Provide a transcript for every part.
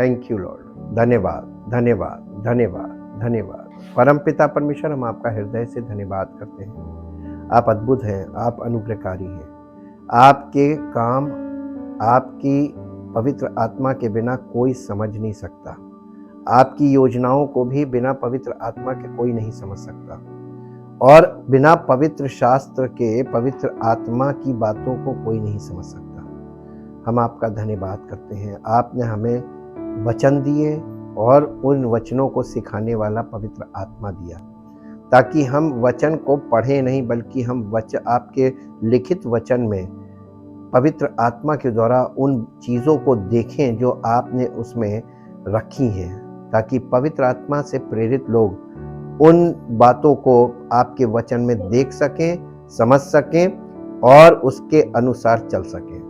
Thank you Lord. धन्यवाद, धन्यवाद, धन्यवाद, धन्यवाद। परमपिता परमेश्वर, हम आपका हृदय से धन्यवाद करते हैं। आप अद्भुत हैं, आप अनुग्रहकारी हैं। आपके काम, आपकी पवित्र आत्मा के बिना कोई समझ नहीं सकता। आपकी योजनाओं को भी बिना पवित्र आत्मा के कोई नहीं समझ सकता, और बिना पवित्र शास्त्र के, पवित्र आत्मा की बातों को कोई नहीं समझ सकता। हम आपका धन्यवाद करते हैं। आपने हमें वचन दिए और उन वचनों को सिखाने वाला पवित्र आत्मा दिया, ताकि हम वचन को पढ़ें नहीं, बल्कि हम आपके लिखित वचन में पवित्र आत्मा के द्वारा उन चीज़ों को देखें जो आपने उसमें रखी हैं, ताकि पवित्र आत्मा से प्रेरित लोग उन बातों को आपके वचन में देख सकें, समझ सकें और उसके अनुसार चल सकें,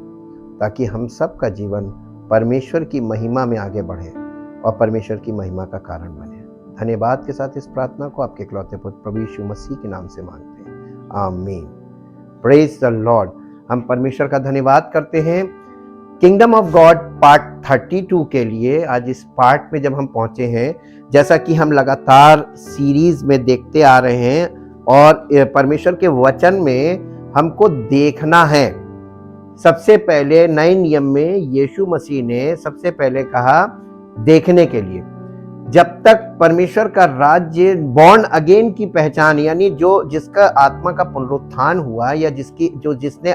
ताकि हम सब का जीवन परमेश्वर की महिमा में आगे बढ़े और परमेश्वर की महिमा का कारण बने। धन्यवाद के साथ इस प्रार्थना को आपके इकलौते पुत्र प्रभु यीशु मसीह के नाम से मांगते हैं, आमीन। Praise the Lord. हम परमेश्वर का धन्यवाद करते हैं किंगडम ऑफ गॉड पार्ट 32 के लिए। आज इस पार्ट में जब हम पहुंचे हैं, जैसा कि हम लगातार सीरीज में देखते आ रहे हैं, और परमेश्वर के वचन में हमको देखना है। सबसे पहले नए नियम में यीशु मसीह ने सबसे पहले कहा देखने के लिए। जब तक परमेश्वर का राज्य, बॉर्न अगेन की पहचान, यानी जिसका आत्मा का पुनरुत्थान हुआ, या जिसकी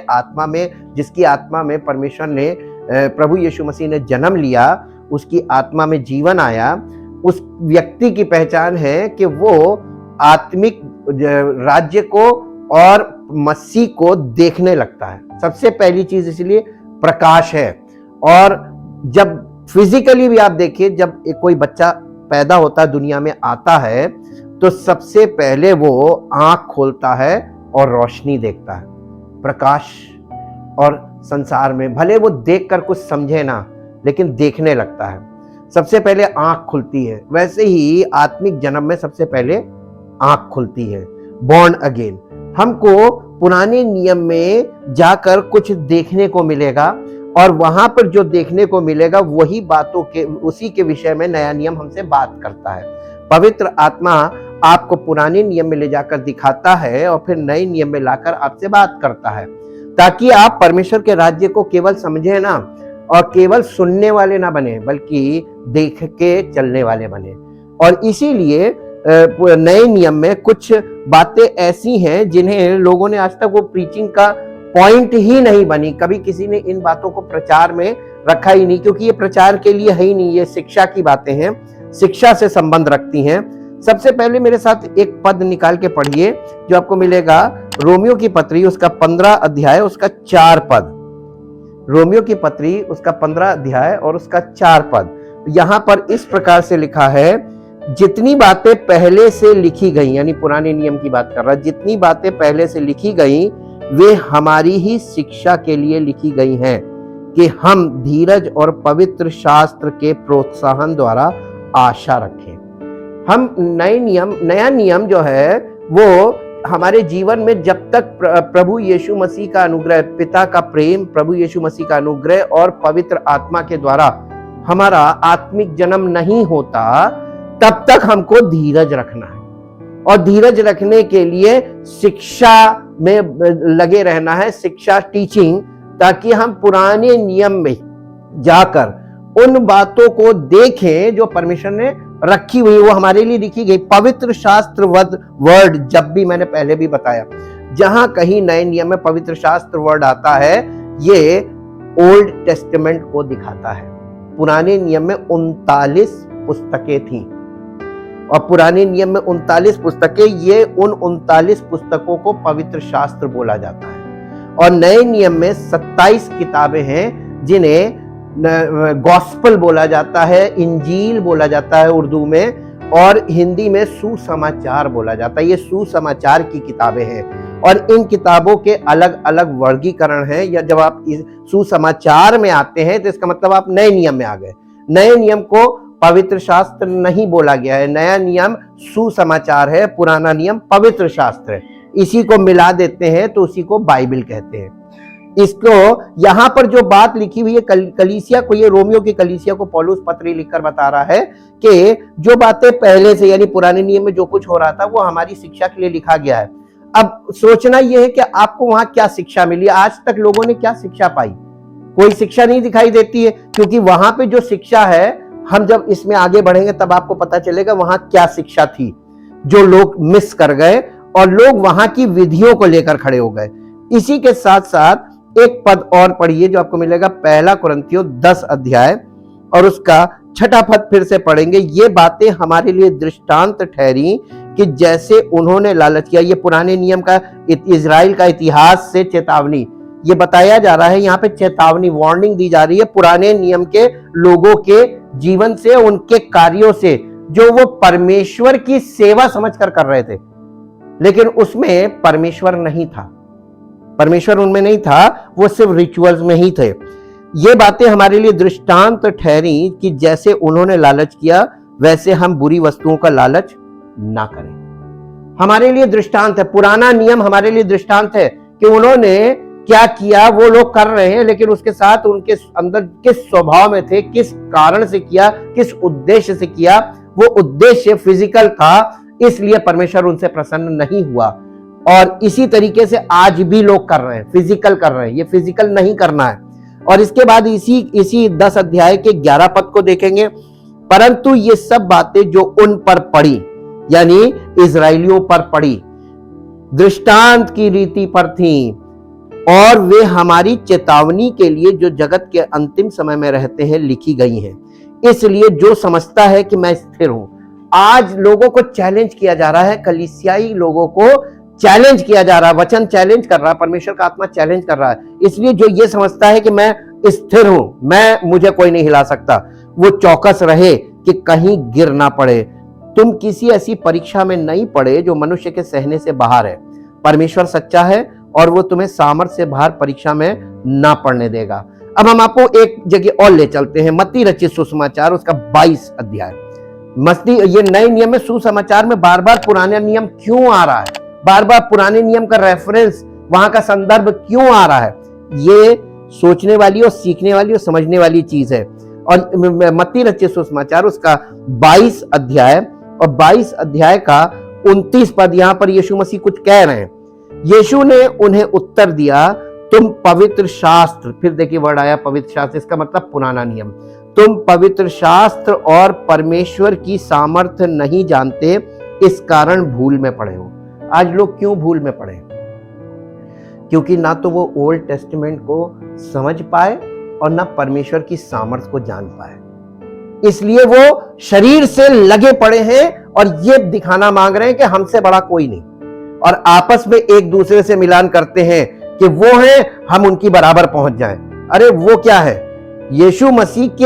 आत्मा में परमेश्वर ने, प्रभु यीशु मसीह ने जन्म लिया, उसकी आत्मा में जीवन आया, उस व्यक्ति की पहचान है कि वो आत्मिक राज्य को और मसीह को देखने लगता है। सबसे पहली चीज इसलिए प्रकाश है। और जब फिजिकली भी आप देखिए, जब कोई बच्चा पैदा होता है, दुनिया में आता है, तो सबसे पहले वो आंख खोलता है और रोशनी देखता है, प्रकाश। और संसार में भले वो देखकर कुछ समझे ना, लेकिन देखने लगता है। सबसे पहले आंख खुलती है। वैसे ही आत्मिक जन्म में सबसे पहले आंख खुलती है, बॉर्न अगेन। हमको पुराने नियम में जाकर कुछ देखने को मिलेगा, और वहां पर जो देखने को मिलेगा वही बातों के, उसी के विषय में नया नियम हमसे बात करता है। पवित्र आत्मा आपको पुराने नियम में ले जाकर दिखाता है और फिर नए नियम में लाकर आपसे बात करता है, ताकि आप परमेश्वर के राज्य को केवल समझे ना, और केवल सुनने वाले ना बने, बल्कि देख के चलने वाले बने। और इसीलिए नए नियम में कुछ बातें ऐसी हैं जिन्हें लोगों ने आज तक वो प्रीचिंग का पॉइंट ही नहीं बनी। कभी किसी ने इन बातों को प्रचार में रखा ही नहीं, क्योंकि ये प्रचार के लिए है ही नहीं, ये शिक्षा की बातें हैं, शिक्षा से संबंध रखती हैं। सबसे पहले मेरे साथ एक पद निकाल के पढ़िए, जो आपको मिलेगा रोमियो की पत्री, उसका 15 अध्याय, उसका 4 पद। रोमियो की पत्री, उसका 15 अध्याय और उसका 4 पद। यहां पर इस प्रकार से लिखा है, जितनी बातें पहले से लिखी गई, यानी पुराने नियम की बात कर रहा है, जितनी बातें पहले से लिखी गई वे हमारी ही शिक्षा के लिए लिखी गई हैं, कि हम धीरज और पवित्र शास्त्र के प्रोत्साहन द्वारा आशा रखें। हम नया नियम जो है वो हमारे जीवन में जब तक प्रभु यीशु मसीह का अनुग्रह, पिता का प्रेम, प्रभु यीशु मसीह का अनुग्रह और पवित्र आत्मा के द्वारा हमारा आत्मिक जन्म नहीं होता, तब तक हमको धीरज रखना है। और धीरज रखने के लिए शिक्षा में लगे रहना है, शिक्षा, टीचिंग, ताकि हम पुराने नियम में जाकर उन बातों को देखें जो परमेश्वर ने रखी हुई, वो हमारे लिए लिखी गई। पवित्र शास्त्र वर्ड, जब भी मैंने पहले भी बताया, जहां कहीं नए नियम में पवित्र शास्त्र वर्ड आता है, ये ओल्ड टेस्टामेंट को दिखाता है। पुराने नियम में 39 पुस्तकें थी, और पुराने नियम में 39 पुस्तकें, ये उन 39 पुस्तकों को पवित्र शास्त्र बोला जाता है। और नए नियम में 27 किताबें हैं, जिन्हें गॉस्पल बोला जाता है, इंजील बोला जाता है उर्दू में, और हिंदी में सुसमाचार बोला जाता है। ये सुसमाचार की किताबें हैं, और इन किताबों के अलग अलग वर्गीकरण हैं। या जब आप इस सुसमाचार में आते हैं, तो इसका मतलब आप नए नियम में आ गए। नए नियम को पवित्र शास्त्र नहीं बोला गया है, नया नियम सुसमाचार है, पुराना नियम पवित्र शास्त्र है। इसी को मिला देते हैं तो उसी को बाइबल कहते हैं। इसको यहां पर जो बात लिखी हुई है कलीसिया को, ये रोमियो की कलीसिया को पौलुस पत्री लिखकर बता रहा है कि जो बातें पहले से यानी पुराने नियम में जो कुछ हो रहा था वो हमारी शिक्षा के लिए लिखा गया है। अब सोचना यह है कि आपको वहां क्या शिक्षा मिली, आज तक लोगों ने क्या शिक्षा पाई? कोई शिक्षा नहीं दिखाई देती है, क्योंकि वहां पे जो शिक्षा है, हम जब इसमें आगे बढ़ेंगे तब आपको पता चलेगा वहां क्या शिक्षा थी जो लोग मिस कर गए और लोग वहां की विधियों को लेकर खड़े हो गए। इसी के साथ साथ एक पद और पढ़िए जो आपको मिलेगा 1 कुरिन्थियों 10 अध्याय और उसका 6 पद फिर से पढ़ेंगे। ये बातें हमारे लिए दृष्टांत ठहरी कि जैसे उन्होंने लालच किया। ये पुराने नियम का, इजराइल का इतिहास से चेतावनी ये बताया जा रहा है, यहाँ पे चेतावनी, वार्निंग दी जा रही है पुराने नियम के लोगों के जीवन से, उनके कार्यों से, जो वो परमेश्वर की सेवा समझकर कर रहे थे, लेकिन उसमें परमेश्वर नहीं था, परमेश्वर उनमें नहीं था, वो सिर्फ रिचुअल्स में ही थे। ये बातें हमारे लिए दृष्टांत ठहरी कि जैसे उन्होंने लालच किया वैसे हम बुरी वस्तुओं का लालच ना करें। हमारे लिए दृष्टांत है, पुराना नियम हमारे लिए दृष्टांत है कि उन्होंने क्या किया, वो लोग कर रहे हैं, लेकिन उसके साथ उनके अंदर किस स्वभाव में थे, किस कारण से किया, किस उद्देश्य से किया। वो उद्देश्य फिजिकल था, इसलिए परमेश्वर उनसे प्रसन्न नहीं हुआ। और इसी तरीके से आज भी लोग कर रहे हैं, फिजिकल कर रहे हैं, ये फिजिकल नहीं करना है। और इसके बाद इसी 10 अध्याय के 11 पद को देखेंगे। परंतु ये सब बातें जो उन पर पड़ी, यानी इजराइलियों पर पड़ी, दृष्टांत की रीति पर थी, और वे हमारी चेतावनी के लिए जो जगत के अंतिम समय में रहते हैं लिखी गई हैं। इसलिए जो समझता है कि मैं स्थिर हूं, आज लोगों को चैलेंज किया जा रहा है, कलीसियाई लोगों को चैलेंज किया जा रहा है, वचन चैलेंज कर रहा है, परमेश्वर का आत्मा चैलेंज कर रहा है। इसलिए जो ये समझता है कि मैं स्थिर हूं, मुझे कोई नहीं हिला सकता, वो चौकस रहे कि कहीं गिर ना पड़े। तुम किसी ऐसी परीक्षा में नहीं पड़े जो मनुष्य के सहने से बाहर है। परमेश्वर सच्चा है और वो तुम्हें सामर्थ्य से बाहर परीक्षा में ना पड़ने देगा। अब हम आपको एक जगह और ले चलते हैं, मत्ती रचित सुसमाचार उसका 22 अध्याय। ये नए नियम में सुसमाचार में बार बार पुराना नियम क्यों आ रहा है, बार बार पुराने नियम का रेफरेंस, वहां का संदर्भ क्यों आ रहा है? ये सोचने वाली और सीखने वाली और समझने वाली चीज है। और मत्ती रचित सुसमाचार उसका 22 अध्याय और 22 अध्याय का 29 पद, यहां पर यीशु मसीह कुछ कह रहे हैं। यीशु ने उन्हें उत्तर दिया, तुम पवित्र शास्त्र, फिर देखिए वर्ड आया पवित्र शास्त्र, इसका मतलब पुराना नियम, तुम पवित्र शास्त्र और परमेश्वर की सामर्थ्य नहीं जानते, इस कारण भूल में पड़े हो। आज लोग क्यों भूल में पड़े? क्योंकि ना तो वो ओल्ड टेस्टामेंट को समझ पाए और ना परमेश्वर की सामर्थ्य को जान पाए। इसलिए वो शरीर से लगे पड़े हैं और ये दिखाना मांग रहे हैं कि हमसे बड़ा कोई नहीं, और आपस में एक दूसरे से मिलान करते हैं कि वो है, हम उनकी बराबर पहुंच जाएं। अरे वो क्या है? यीशु मसीह के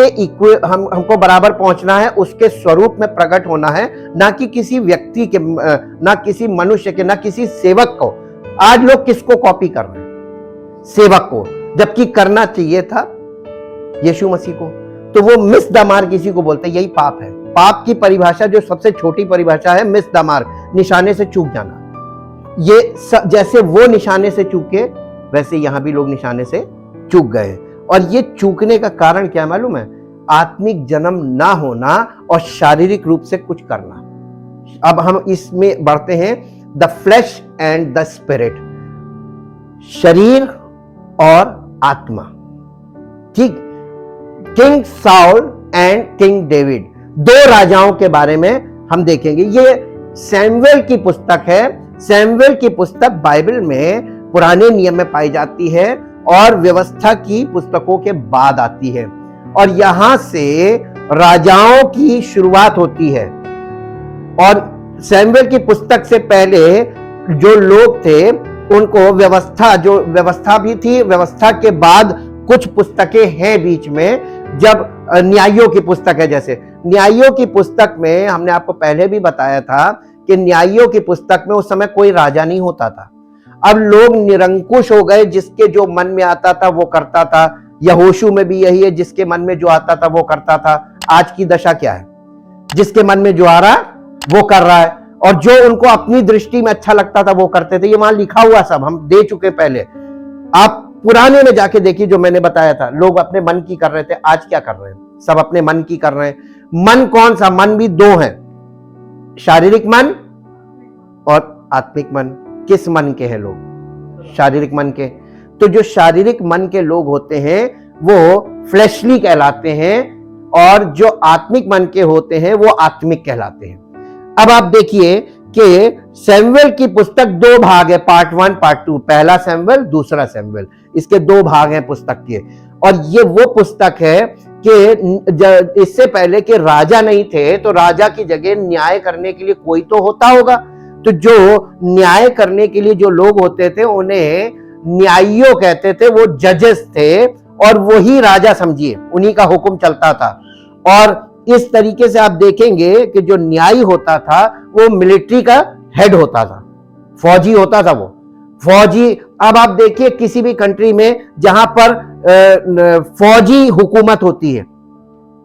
हमको बराबर पहुंचना है, उसके स्वरूप में प्रकट होना है, ना कि किसी व्यक्ति के, ना किसी मनुष्य के, ना किसी सेवक को। आज लोग किसको कॉपी कर रहे हैं? सेवक को, जबकि करना चाहिए था यीशु मसीह को। तो वो मिस द मार्क किसी को बोलते हैं, यही पाप है। पाप की परिभाषा जो सबसे छोटी परिभाषा है, मिस द मार्क, निशाने से चूक जाना। ये जैसे वो निशाने से चूके, वैसे यहां भी लोग निशाने से चूक गए। और ये चूकने का कारण क्या मालूम है? आत्मिक जन्म ना होना और शारीरिक रूप से कुछ करना। अब हम इसमें बढ़ते हैं, the flash and the spirit, शरीर और आत्मा। ठीक, king Saul and king David, दो राजाओं के बारे में हम देखेंगे। ये सैमुएल की पुस्तक है। सैमुएल की पुस्तक बाइबल में पुराने नियम में पाई जाती है और व्यवस्था की पुस्तकों के बाद आती है, और यहां से राजाओं की शुरुआत होती है। और सैमुएल की पुस्तक से पहले जो लोग थे उनको व्यवस्था, जो व्यवस्था भी थी, व्यवस्था के बाद कुछ पुस्तकें हैं बीच में। जब न्यायों की पुस्तक है, जैसे न्यायों की पुस्तक में हमने आपको पहले भी बताया था कि न्यायों की पुस्तक में उस समय कोई राजा नहीं होता था। अब लोग निरंकुश हो गए, जिसके जो मन में आता था वो करता था। यहोशू में भी यही है, जिसके मन में जो आता था वो करता था। आज की दशा क्या है? जिसके मन में जो आ रहा है वो कर रहा है, और जो उनको अपनी दृष्टि में अच्छा लगता था वो करते थे। ये वहां लिखा हुआ सब हम दे चुके पहले। आप पुराने में जाके देखिए, जो मैंने बताया था, लोग अपने मन की कर रहे थे, आज क्या कर रहे हैं? सब अपने मन की कर रहे हैं। मन कौन सा? मन भी दो है, शारीरिक मन और आत्मिक मन। किस मन के हैं लोग? शारीरिक मन के। तो जो शारीरिक मन के लोग होते हैं वो फ्लैशली कहलाते हैं, और जो आत्मिक मन के होते हैं वो आत्मिक कहलाते हैं। अब आप देखिए कि सैमुएल की पुस्तक दो भाग है, पार्ट 1 पार्ट 2। पहला सैमुएल, दूसरा सैमुएल, इसके दो भाग हैं पुस्तक के। और ये वो पुस्तक है कि इससे पहले कि राजा नहीं थे तो राजा की जगह न्याय करने के लिए कोई तो होता होगा। तो जो न्याय करने के लिए जो लोग होते थे उन्हें न्यायियों कहते थे, वो जजेस थे, और वही राजा समझिए, उन्हीं का हुक्म चलता था। और इस तरीके से आप देखेंगे कि जो न्यायी होता था वो मिलिट्री का हेड होता था, फौजी होता था वो फौजी। अब आप देखिए किसी भी कंट्री में जहां पर फौजी हुकूमत होती है,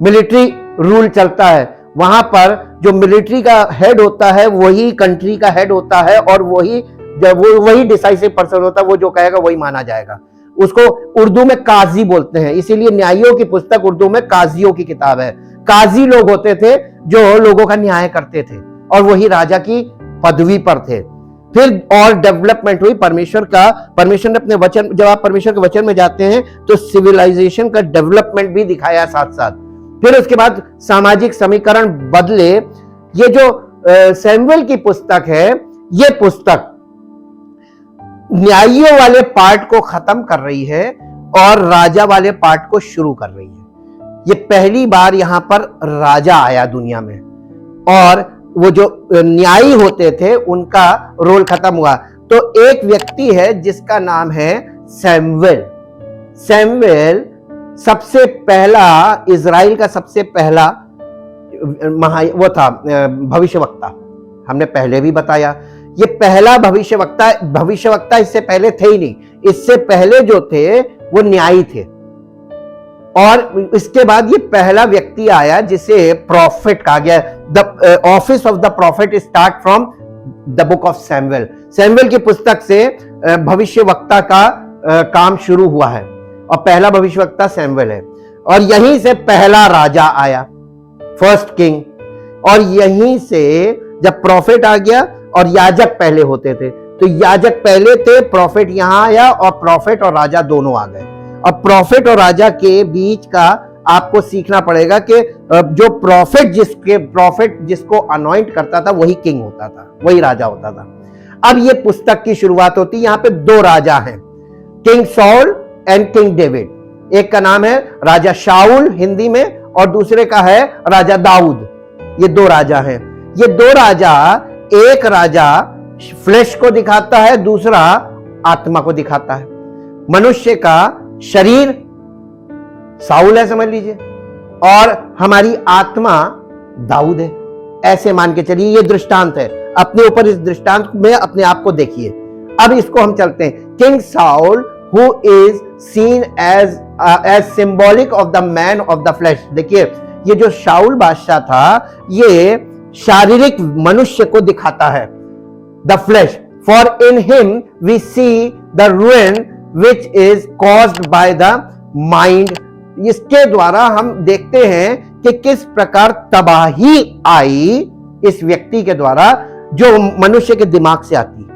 मिलिट्री रूल चलता है, वहां पर जो मिलिट्री का हेड होता है वही कंट्री का हेड होता है, और वही डिसाइसिव पर्सन होता है, वो जो कहेगा वही माना जाएगा। उसको उर्दू में काजी बोलते हैं, इसीलिए न्यायियों की पुस्तक उर्दू में काजियों की किताब है। काजी लोग होते थे जो लोगों का न्याय करते थे, और वही राजा की पदवी पर थे। फिर और डेवलपमेंट हुई परमेश्वर ने अपने वचन, जब आप परमेश्वर के वचन में जाते हैं तो सिविलाइजेशन का डेवलपमेंट भी दिखाया साथ साथ। फिर उसके बाद सामाजिक समीकरण बदले। ये जो सैमुएल की पुस्तक है, ये पुस्तक न्यायियों वाले पार्ट को खत्म कर रही है और राजा वाले पार्ट को शुरू कर रही है। ये पहली बार यहां पर राजा आया दुनिया में, और वो जो न्यायी होते थे उनका रोल खत्म हुआ। तो एक व्यक्ति है जिसका नाम है सैमुएल। सैमुएल सबसे पहला, इजराइल का सबसे पहला वो था भविष्यवक्ता। हमने पहले भी बताया, ये पहला भविष्यवक्ता इससे पहले थे ही नहीं। इससे पहले जो थे वो न्यायी थे, और इसके बाद ये पहला व्यक्ति आया जिसे प्रॉफिट कहा गया। The office of the profit start from the book of Samuel. Samuel की पुस्तक से भविष्यवक्ता का काम शुरू हुआ है, और पहला भविष्यवक्ता सैमुएल है। और यहीं से पहला राजा आया, फर्स्ट किंग। और यहीं से जब प्रॉफिट आ गया, और याजक पहले होते थे, तो याजक पहले थे, प्रॉफिट यहां आया, और प्रॉफिट और राजा दोनों आ गए। अब प्रॉफिट और राजा के बीच का आपको सीखना पड़ेगा कि जो प्रॉफिट जिसको अनॉइंट करता था वही किंग होता था, वही राजा होता था। अब ये पुस्तक की शुरुआत होती है। यहां पे दो राजा हैं, king sol and king David. एक का नाम है राजा शाऊल हिंदी में, और दूसरे का है राजा दाऊद। ये दो राजा हैं। ये दो राजा, एक राजा फ्लेश को दिखाता है, दूसरा आत्मा को दिखाता है। मनुष्य का शरीर साउल है समझ लीजिए, और हमारी आत्मा दाऊद है। ऐसे मान के चलिए, ये दृष्टांत है। अपने ऊपर इस दृष्टांत में अपने आप को देखिए। अब इसको हम चलते हैं। King Saul who is seen as symbolic of the man of the flesh. देखिए, ये जो शाऊल बादशाह था, ये शारीरिक मनुष्य को दिखाता है, the flesh. For in him we see the ruin which is caused by the mind। इसके द्वारा हम देखते हैं कि किस प्रकार तबाही आई इस व्यक्ति के द्वारा, जो मनुष्य के दिमाग से आती है।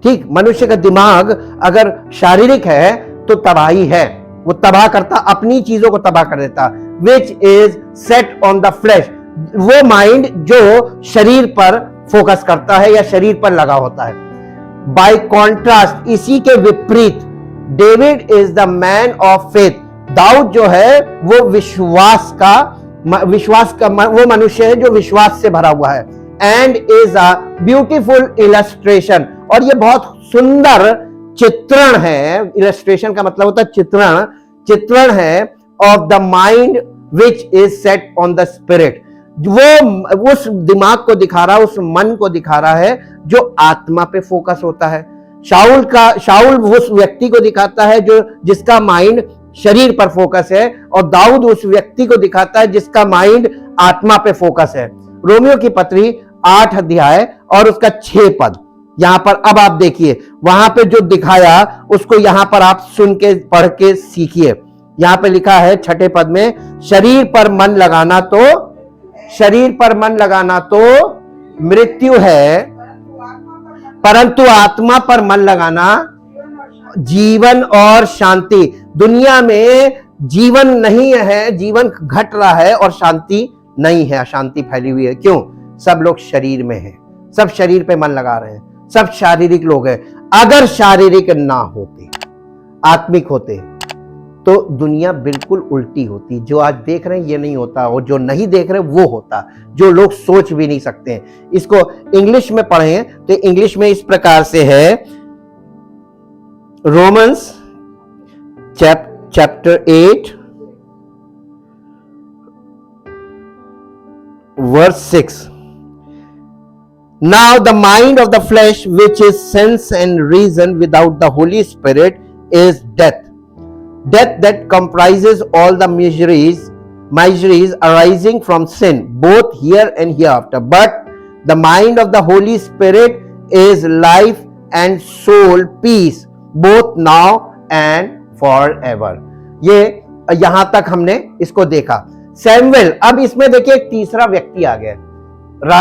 ठीक, मनुष्य का दिमाग अगर शारीरिक है तो तबाही है, वो तबाह करता, अपनी चीजों को तबाह कर देता। which is set on the flesh, वो माइंड जो शरीर पर फोकस करता है या शरीर पर लगा होता है। बाय कॉन्ट्रास्ट, इसी के विपरीत, David is the man of faith. Daud जो है वो विश्वास का वो मनुष्य है जो विश्वास से भरा हुआ है। And is a beautiful illustration, और ये बहुत सुंदर चित्रण है। इलस्ट्रेशन का मतलब होता है चित्रण है of the mind which is set on the spirit. वो उस दिमाग को दिखा रहा है, उस मन को दिखा रहा है जो आत्मा पे फोकस होता है। शाऊल उस व्यक्ति को दिखाता है जो जिसका माइंड शरीर पर फोकस है, और दाऊद उस व्यक्ति को दिखाता है जिसका माइंड आत्मा पे फोकस है। रोमियो की पत्री 8 अध्याय और उसका 6 पद, यहां पर अब आप देखिए, वहां पे जो दिखाया उसको यहां पर आप सुन के पढ़ के सीखिए। यहां पे लिखा है छठे पद में, शरीर पर मन लगाना तो मृत्यु है, परंतु आत्मा पर मन लगाना जीवन और शांति। दुनिया में जीवन नहीं है, जीवन घट रहा है और शांति नहीं है, अशांति फैली हुई है। क्यों? सब लोग शरीर में हैं, सब शरीर पे मन लगा रहे हैं, सब शारीरिक लोग हैं। अगर शारीरिक ना होते, आत्मिक होते, तो दुनिया बिल्कुल उल्टी होती। जो आज देख रहे हैं ये नहीं होता, और जो नहीं देख रहे वो होता, जो लोग सोच भी नहीं सकते हैं। इसको इंग्लिश में पढ़ें तो इंग्लिश में इस प्रकार से है, Romans chapter 8 verse 6. Now the mind of the flesh, which is sense and reason without the Holy Spirit, is death. Death that comprises all the miseries arising from sin, both here and hereafter. But the mind of the Holy Spirit is life and soul peace, both now and forever. ये यहां तक हमने इसको देखा। Samuel, अब इसमें देखिए एक तीसरा व्यक्ति आ गया।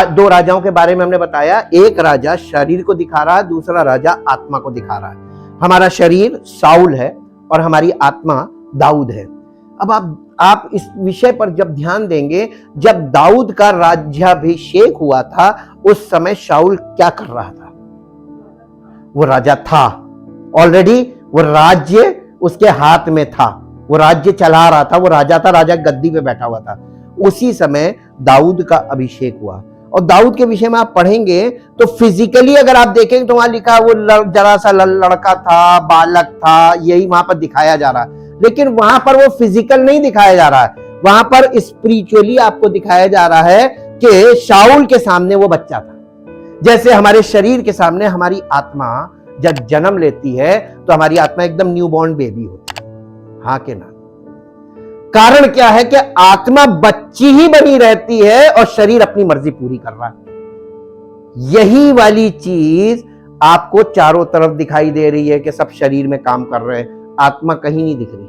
दो राजाओं के बारे में हमने बताया, एक राजा शरीर को दिखा रहा है, दूसरा राजा आत्मा को दिखा रहा है। हमारा शरीर साउल है और हमारी आत्मा दाऊद है। अब आप इस विषय पर जब ध्यान देंगे, जब दाऊद का राज्याभिषेक हुआ था उस समय शाऊल क्या कर रहा था? वो राजा था, ऑलरेडी वो राज्य उसके हाथ में था, वो राज्य चला रहा था, वो राजा था, राजा गद्दी पे बैठा हुआ था। उसी समय दाऊद का अभिषेक हुआ। और दाऊद के विषय में आप पढ़ेंगे तो फिजिकली अगर आप देखेंगे तो वहां लिखा वो जरा सा लड़का था, बालक था, यही वहां पर दिखाया जा रहा है। लेकिन वहां पर वो फिजिकल नहीं दिखाया जा रहा है, वहां पर स्पिरिचुअली आपको दिखाया जा रहा है कि शाऊल के सामने वो बच्चा था। जैसे हमारे शरीर के सामने हमारी आत्मा जब जन्म लेती है तो हमारी आत्मा एकदम न्यूबॉर्न बेबी होती है, हाँ के ना? कारण क्या है कि आत्मा बच्ची ही बनी रहती है और शरीर अपनी मर्जी पूरी कर रहा है। यही वाली चीज आपको चारों तरफ दिखाई दे रही है कि सब शरीर में काम कर रहे हैं, आत्मा कहीं नहीं दिख रही,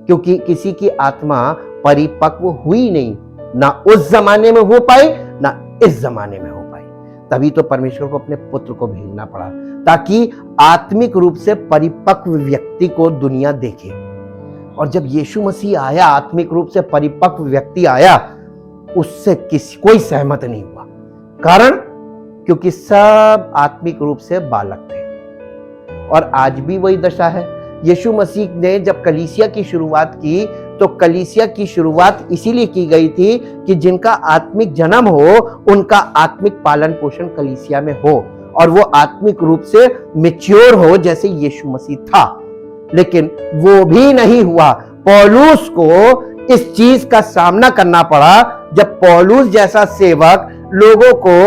क्योंकि किसी की आत्मा परिपक्व हुई नहीं, ना उस जमाने में हो पाई ना इस जमाने में हो पाई। तभी तो परमेश्वर को अपने पुत्र को भेजना पड़ा, ताकि आत्मिक रूप से परिपक्व व्यक्ति को दुनिया देखे। और जब यीशु मसीह आया, आत्मिक रूप से परिपक्व व्यक्ति आया, उससे कोई सहमत नहीं हुआ। कारण, क्योंकि सब आत्मिक रूप से बालक थे। और आज भी वही दशा है। यीशु मसीह ने जब कलीसिया की शुरुआत की तो कलीसिया की शुरुआत इसीलिए की गई थी कि जिनका आत्मिक जन्म हो उनका आत्मिक पालन पोषण कलीसिया में हो और वो आत्मिक रूप से मैच्योर हो जैसे यीशु मसीह था। लेकिन वो भी नहीं हुआ। पौलुस को इस चीज का सामना करना पड़ा जब पौलुस जैसा सेवक लोगों को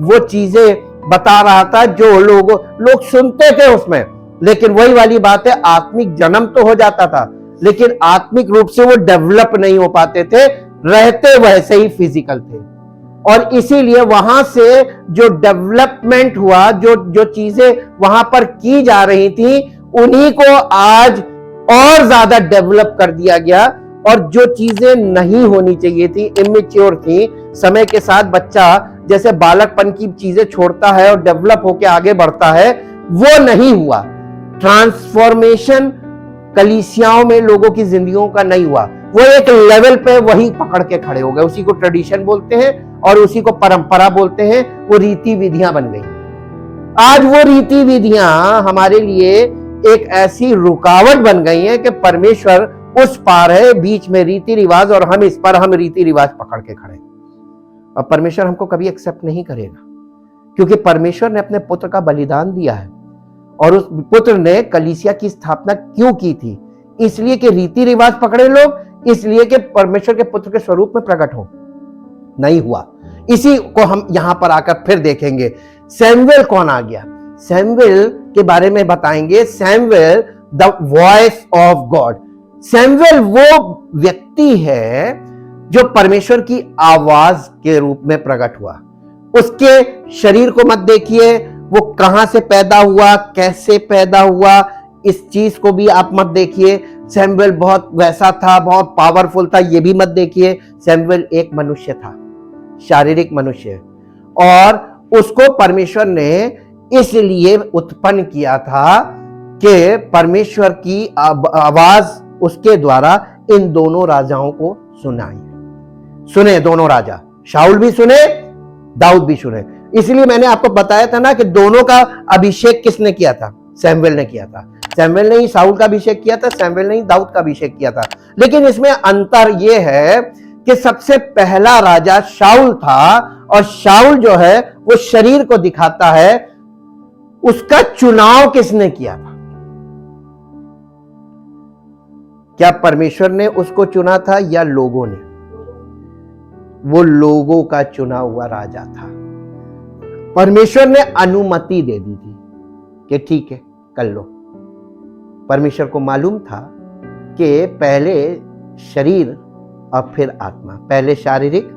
वो चीजें बता रहा था जो लोग सुनते थे उसमें। लेकिन वही वाली बात है, आत्मिक जन्म तो हो जाता था लेकिन आत्मिक रूप से वो डेवलप नहीं हो पाते थे, रहते वैसे ही फिजिकल थे। और इसीलिए वहां से जो डेवलपमेंट हुआ, जो चीजें वहां पर की जा रही थी, उन्हीं को आज और ज्यादा डेवलप कर दिया गया। और जो चीजें नहीं होनी चाहिए थी, इमेच्योर थी, समय के साथ बच्चा जैसे बालकपन की चीजें छोड़ता है और डेवलप होकर आगे बढ़ता है, वो नहीं हुआ। ट्रांसफॉर्मेशन कलीसियाओं में लोगों की जिंदगियों का नहीं हुआ। वो एक लेवल पे वही पकड़ के खड़े हो गए। उसी को ट्रेडिशन बोलते हैं और उसी को परंपरा बोलते हैं। वो रीति विधियां बन गई। आज वो रीति विधियां हमारे लिए एक ऐसी रुकावट बन गई है कि परमेश्वर उस पार है, बीच में रीति रिवाज और हम इस पर, हम रीति रिवाज पकड़ के खड़े। अब परमेश्वर हमको कभी एक्सेप्ट नहीं करेगा, क्योंकि परमेश्वर ने अपने पुत्र का बलिदान दिया है। और उस पुत्र ने कलीसिया की स्थापना क्यों की थी? इसलिए कि रीति रिवाज पकड़े लोग, इसलिए कि परमेश्वर के पुत्र के स्वरूप में प्रकट हो। नहीं हुआ। इसी को हम यहां पर आकर फिर देखेंगे। सैमुएल कौन आ गया? सैमुएल के बारे में बताएंगे। Samuel the voice of God. Samuel वो व्यक्ति है जो परमेश्वर की आवाज के रूप में प्रकट हुआ। उसके शरीर को मत देखिए, वो कहां से पैदा हुआ, कैसे पैदा हुआ, इस चीज को भी आप मत देखिए। सैमुएल बहुत वैसा था, बहुत पावरफुल था, ये भी मत देखिए। सैमुएल एक मनुष्य था, शारीरिक मनुष्य, और उसको परमेश्वर ने इसलिए उत्पन्न किया था कि परमेश्वर की आवाज उसके द्वारा इन दोनों राजाओं को सुने दोनों राजा, शाऊल भी सुने, दाऊद भी सुने। इसलिए मैंने आपको बताया था ना कि दोनों का अभिषेक किसने किया था? सैमुएल ने किया था। सैमुएल ने ही शाऊल का अभिषेक किया था, सैमुएल ने ही दाऊद का अभिषेक किया था। लेकिन इसमें अंतर यह है कि सबसे पहला राजा शाऊल था, और शाऊल जो है वो शरीर को दिखाता है। उसका चुनाव किसने किया था? क्या परमेश्वर ने उसको चुना था या लोगों ने? वो लोगों का चुना हुआ राजा था। परमेश्वर ने अनुमति दे दी थी कि ठीक है कर लो। परमेश्वर को मालूम था कि पहले शरीर और फिर आत्मा, पहले शारीरिक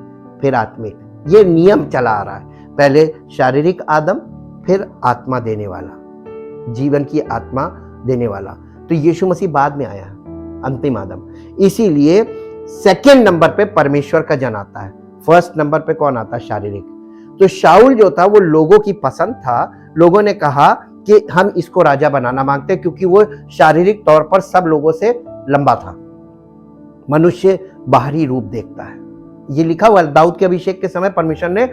फिर आत्मिक, ये नियम चला आ रहा है। पहले शारीरिक आदम फिर आत्मा देने वाला, जीवन की आत्मा देने वाला। तो यीशु मसीह बाद में आया, अंतिम आदम। इसीलिए सेकंड नंबर पे परमेश्वर का जन आता है, फर्स्ट नंबर पे कौन आता है? शारीरिक। तो शाऊल जो था वो लोगों की पसंद था। लोगों ने कहा कि हम इसको राजा बनाना मांगते हैं, क्योंकि वो शारीरिक तौर पर सब लोगों से लंबा था। मनुष्य बाहरी रूप देखता है, ये लिखा हुआ। दाऊद के अभिषेक के समय परमेश्वर ने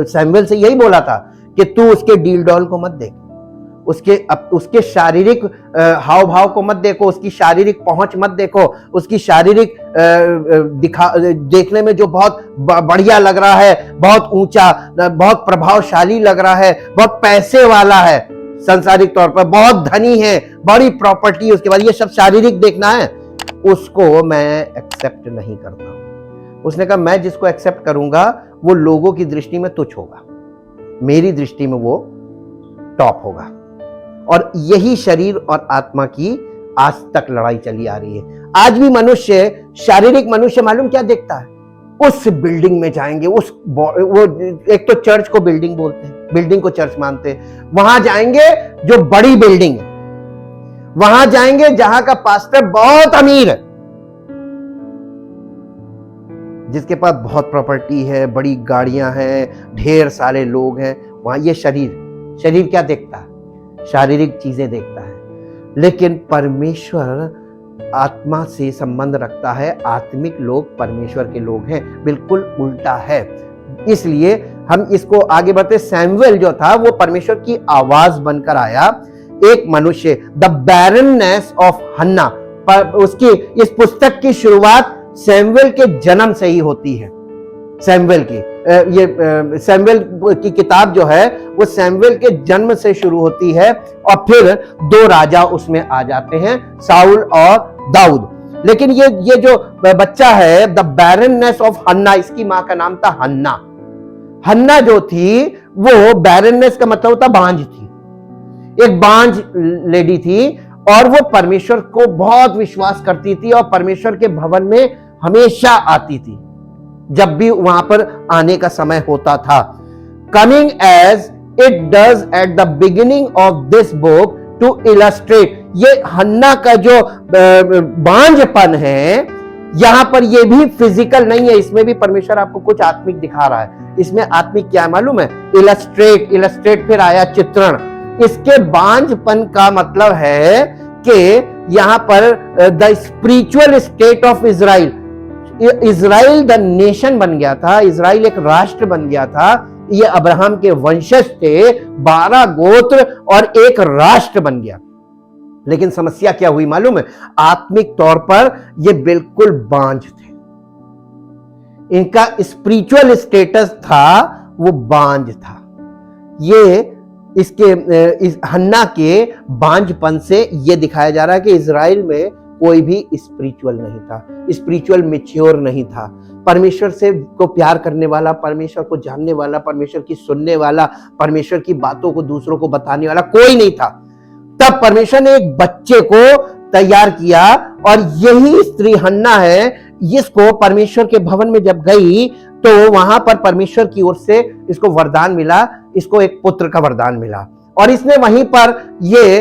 सैमुएल से यही बोला था कि तू उसके डील डॉल को मत देख, उसके शारीरिक हाव भाव को मत देखो, उसकी शारीरिक पहुंच मत देखो, उसकी शारीरिक देखने में जो बहुत बढ़िया लग रहा है, बहुत ऊंचा, बहुत प्रभावशाली लग रहा है, बहुत पैसे वाला है, सांसारिक तौर पर बहुत धनी है, बड़ी प्रॉपर्टी, उसके बाद ये सब शारीरिक देखना है, उसको मैं एक्सेप्ट नहीं करता हूं। उसने कहा मैं जिसको एक्सेप्ट करूंगा वो लोगों की दृष्टि में तुच्छ होगा, मेरी दृष्टि में वो टॉप होगा। और यही शरीर और आत्मा की आज तक लड़ाई चली आ रही है। आज भी मनुष्य, शारीरिक मनुष्य मालूम क्या देखता है? उस बिल्डिंग में जाएंगे, वो एक तो चर्च को बिल्डिंग बोलते हैं, बिल्डिंग को चर्च मानते हैं, वहां जाएंगे जो बड़ी बिल्डिंग है, वहां जाएंगे जहां का पास्टर बहुत अमीर है, जिसके पास बहुत प्रॉपर्टी है, बड़ी गाड़ियां हैं, ढेर सारे लोग हैं। वहां ये शरीर क्या देखता है? शारीरिक चीजें देखता है। लेकिन परमेश्वर आत्मा से संबंध रखता है, आत्मिक लोग परमेश्वर के लोग हैं, बिल्कुल उल्टा है। इसलिए हम इसको आगे बढ़ते। सैमुएल जो था वो परमेश्वर की आवाज बनकर आया, एक मनुष्य, द बैरननेस ऑफ हन्ना। उसकी इस पुस्तक की शुरुआत सैमुएल के जन्म से ही होती है। सैमुएल की सैमुएल की किताब जो है वो सैमुएल के जन्म से शुरू होती है, और फिर दो राजा उसमें आ जाते हैं, शाऊल और दाऊद। लेकिन ये जो बच्चा है, द बैरननेस ऑफ हन्ना, इसकी मां का नाम था हन्ना। हन्ना जो थी वो, बैरननेस का मतलब होता बांझ थी, एक बांझ लेडी थी, और वो परमेश्वर को बहुत विश्वास करती थी और परमेश्वर के भवन में हमेशा आती थी जब भी वहां पर आने का समय होता था। Coming as it does at the beginning of this book to illustrate, ये हन्ना का जो बांझपन है यहां पर, ये भी फिजिकल नहीं है, इसमें भी परमेश्वर आपको कुछ आत्मिक दिखा रहा है। इसमें आत्मिक क्या मालूम है? इलस्ट्रेट फिर आया चित्रण। इसके बांझपन का मतलब है कि यहां पर the spiritual state of Israel, Israel the nation बन गया था, इजराइल एक राष्ट्र बन गया था। ये अब्राहम के वंशज थे, 12 गोत्र और एक राष्ट्र बन गया। लेकिन समस्या क्या हुई मालूम है? आत्मिक तौर पर ये बिल्कुल बांझ थे, इनका स्पिरिचुअल स्टेटस था वो बांझ था। ये इस हन्ना के बांझपन से ये दिखाया जा रहा है कि इजराइल में कोई भी स्पिरिचुअल नहीं था, स्पिरिचुअल मैच्योर नहीं था, परमेश्वर से को प्यार करने वाला, परमेश्वर को जानने वाला, परमेश्वर की सुनने वाला, परमेश्वर की बातों को दूसरों को बताने वाला कोई नहीं था। तब परमेश्वर ने एक बच्चे को तैयार किया, और यही स्त्री हन्ना है जिसको परमेश्वर के भवन में जब गई तो वहां पर परमेश्वर की ओर से इसको वरदान मिला, इसको एक पुत्र का वरदान मिला। और इसने वहीं पर ये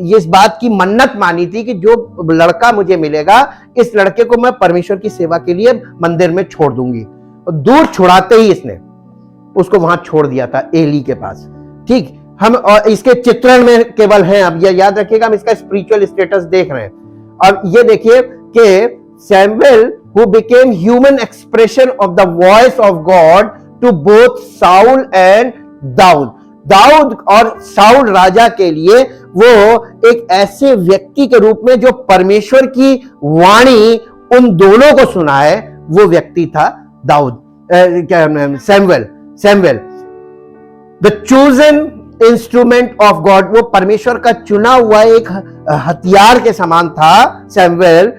इस बात की मन्नत मानी थी कि जो लड़का मुझे मिलेगा, इस लड़के को मैं परमेश्वर की सेवा के लिए मंदिर में छोड़ दूंगी। और दूर छुड़ाते ही इसने उसको वहां छोड़ दिया था, एली के पास। ठीक, हम और इसके चित्रण में केवल हैं, अब ये याद रखिएगा, हम इसका स्पिरिचुअल स्टेटस देख रहे हैं। और ये देखिए कि Samuel who became human expression of the voice of God to both Saul and Daud. Daud और साउल राजा के लिए वो एक ऐसे व्यक्ति के रूप में जो परमेश्वर की वाणी उन दोनों को सुनाए, वो व्यक्ति था Daud, Samuel. The chosen instrument of God, वो परमेश्वर का चुना हुआ एक हथियार के समान था Samuel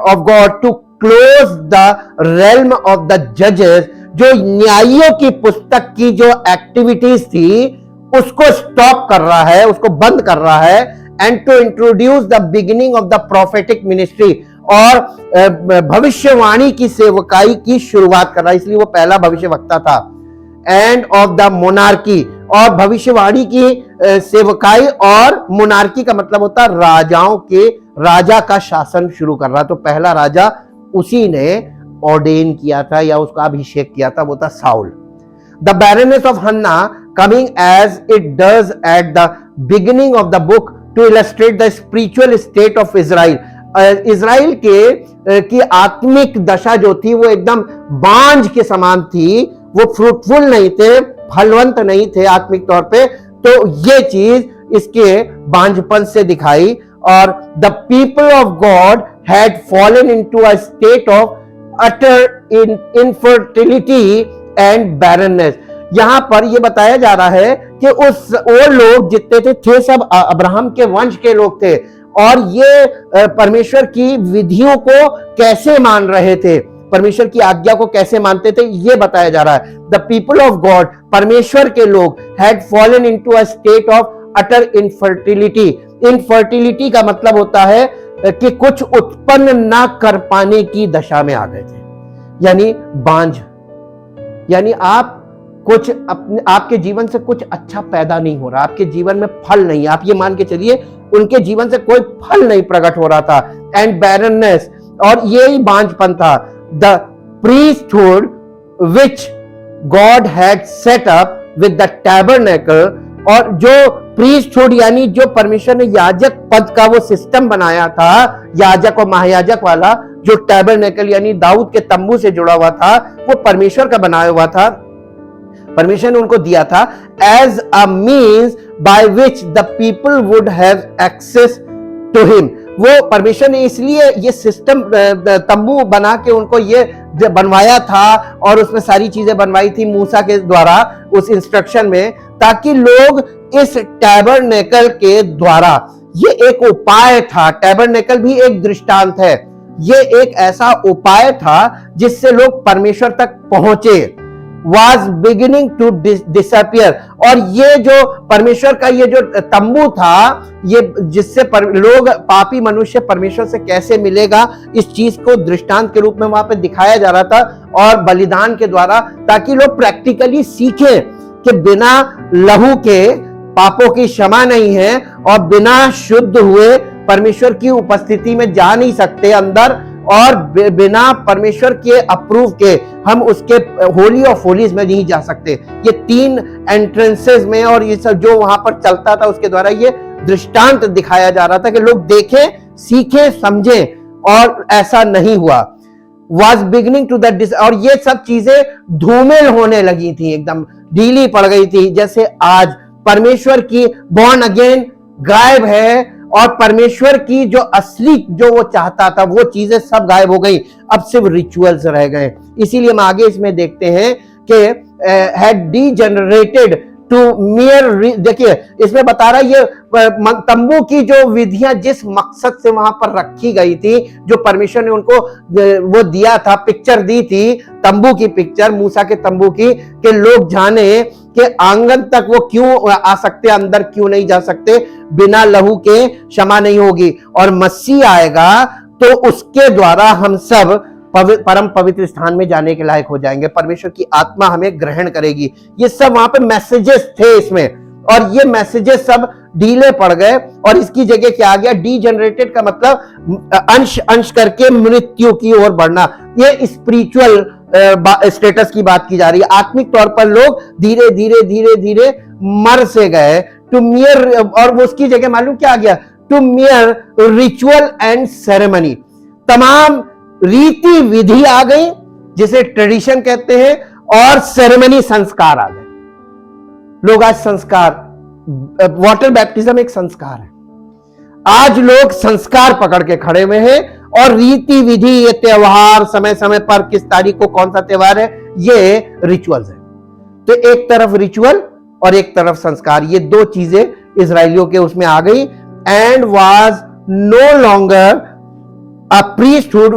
of God to close the realm of the जजेस, जो न्यायियों की पुस्तक की जो एक्टिविटीज थी उसको स्टॉप कर रहा है, उसको बंद कर रहा है, and to introduce the beginning of the prophetic ministry, और भविष्यवाणी की सेवकाई की शुरुआत कर रहा है, इसलिए वो पहला भविष्यवक्ता था। एंड ऑफ द मोनार्की, और भविष्यवाणी की सेवकाई, और मोनार्की का मतलब होता है राजाओं के, राजा का शासन शुरू कर रहा। तो पहला राजा उसी ने ऑर्डेन किया था या उसका अभिषेक किया था, वो था Saul. The barrenness of Hannah coming as it does at the beginning of the book to illustrate the spiritual state of Israel. Israel के की आत्मिक दशा जो थी वो एकदम बांझ के समान थी, वो फ्रूटफुल नहीं थे, फलवंत नहीं थे आत्मिक तौर पे। तो ये चीज इसके बांझपन से दिखाई। और the people of God had fallen into a state of utter infertility and barrenness. यहां पर यह बताया जा रहा है कि वो लोग जितने थे सब अब्राहम के वंश के लोग थे, और ये परमेश्वर की विधियों को कैसे मान रहे थे, परमेश्वर की आज्ञा को कैसे मानते थे, ये बताया जा रहा है। द पीपल ऑफ गॉड, परमेश्वर के लोग, had fallen into a state of utter infertility. Infertility का मतलब होता है कि कुछ उत्पन्न ना कर पाने की दशा में आ गए थे, यानी बांझ, यानी आप कुछ अपने आपके जीवन से कुछ अच्छा पैदा नहीं हो रहा, आपके जीवन में फल नहीं, आप ये मान के चलिए उनके जीवन से कोई फल नहीं प्रकट हो रहा था। एंड बैरननेस, और ये ही बांझपन था। The priesthood which God had set up with the tabernacle, और जो प्रीस्टहुड यानी जो परमेश्वर ने याजक पद का वो सिस्टम बनाया था, याजक और महायाजक वाला, जो टैबरनेकल यानी दाऊद के तंबू से जुड़ा हुआ था, वो परमेश्वर का बनाया हुआ था, परमेश्वर ने उनको दिया था as a means by which the people would have access to him. वो परमेश्वर ने इसलिए ये सिस्टम तंबू बना के उनको ये बनवाया था, और उसमें सारी चीजें बनवाई थी मूसा के द्वारा उस इंस्ट्रक्शन में, ताकि लोग इस टैबरनेकल के द्वारा, ये एक उपाय था, टैबरनेकल भी एक दृष्टांत है, ये एक ऐसा उपाय था जिससे लोग परमेश्वर तक पहुंचे, was beginning to disappear। और ये जो परमेश्वर का ये जो तंबू था, ये जिससे लोग, पापी मनुष्य परमेश्वर से कैसे मिलेगा, इस चीज को दृष्टांत के रूप में वहां पे दिखाया जा रहा था, और बलिदान के द्वारा, ताकि लोग प्रैक्टिकली सीखें कि बिना लहू के पापों की क्षमा नहीं है, और बिना शुद्ध हुए परमेश्वर की उपस्थिति में जा नहीं सकते अंदर, और बिना परमेश्वर के अप्रूव के हम उसके होली ऑफ होलीज में नहीं जा सकते। ये 3 एंट्रेंसेस में, और ये सब जो वहां पर चलता था उसके द्वारा ये दृष्टांत दिखाया जा रहा था कि लोग देखें, सीखें, समझें, और ऐसा नहीं हुआ। was beginning to that, और ये सब चीजें धूमिल होने लगी थी, एकदम ढीली पड़ गई थी। जैसे आज परमेश्वर की बॉर्न अगेन गायब है, और परमेश्वर की जो असली जो वो चाहता था वो चीजें सब गायब हो गई, अब सिर्फ रिचुअल्स रह गए। इसीलिए हम आगे इसमें देखते हैं कि हैड डीजेनरेटेड टू मियर, देखिए इसमें बता रहा है ये तंबू की जो विधियां जिस मकसद से वहां पर रखी गई थी, जो परमेश्वर ने उनको वो दिया था, पिक्चर दी थी तंबू की, पिक्चर मूसा के तंबू की, कि लोग जाने कि आंगन तक वो क्यों आ सकते, अंदर क्यों नहीं जा सकते, बिना लहू के क्षमा नहीं होगी। और मसीह आएगा तो उसके द्वारा हम सब परम पवित्र स्थान में जाने के लायक हो जाएंगे, परमेश्वर की आत्मा हमें ग्रहण करेगी। ये सब वहां पे मैसेजेस थे इसमें, और ये मैसेजेस सब ढीले पड़ गए और इसकी जगह क्या आ गया, डीजनरेटेड का मतलब अंश अंश करके मृत्यु की ओर बढ़ना। ये स्पिरिचुअल स्टेटस की बात की जा रही है। आत्मिक तौर पर लोग धीरे धीरे धीरे धीरे मर से गए टू मियर, और वो उसकी जगह मालूम क्या आ गया, to mere ritual and ceremony. तमाम रीति विधि आ गई जिसे ट्रेडिशन कहते हैं, और सेरेमनी संस्कार आ गए। लोग आज संस्कार, वाटर बैप्टिज्म एक संस्कार है, आज लोग संस्कार पकड़ के खड़े हुए हैं, और रीति विधि, ये त्योहार, समय समय पर किस तारीख को कौन सा त्योहार है, ये रिचुअल्स है। तो एक तरफ रिचुअल और एक तरफ संस्कार, ये दो चीजें इजराइलियों के उसमें आ गई। And was no longer a priesthood,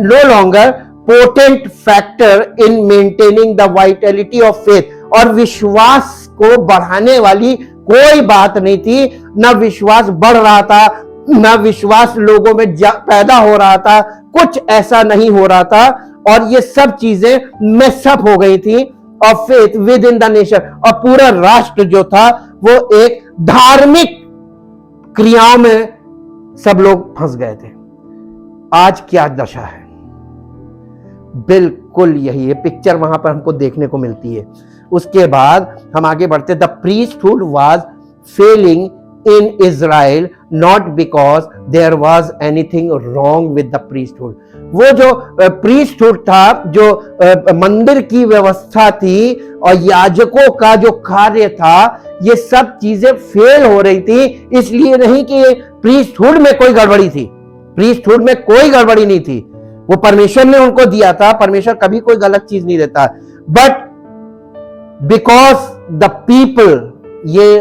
no longer potent factor in maintaining the vitality of faith. और विश्वास को बढ़ाने वाली कोई बात नहीं थी, न विश्वास बढ़ रहा था, न विश्वास लोगों में पैदा हो रहा था, कुछ ऐसा नहीं हो रहा था। और ये सब चीजें मेसअप हो गई थी of faith with in the nation, और पूरा राष्ट्र जो था वो एक धार्मिक क्रियाओं में सब लोग फंस गए थे। आज क्या दशा है, बिल्कुल यही है, पिक्चर वहां पर हमको देखने को मिलती है। उसके बाद हम आगे बढ़ते, the priesthood was failing in Israel not because there was anything wrong with the priesthood. वो जो प्रीस्टहुड था, जो मंदिर की व्यवस्था थी और याजकों का जो कार्य था, ये सब चीजें फेल हो रही थी। इसलिए नहीं कि प्रीस्टहुड में कोई गड़बड़ी थी, प्रीस्टहुड में कोई गड़बड़ी नहीं थी, वो परमेश्वर ने उनको दिया था, परमेश्वर कभी कोई गलत चीज नहीं देता, बट बिकॉज द पीपल, ये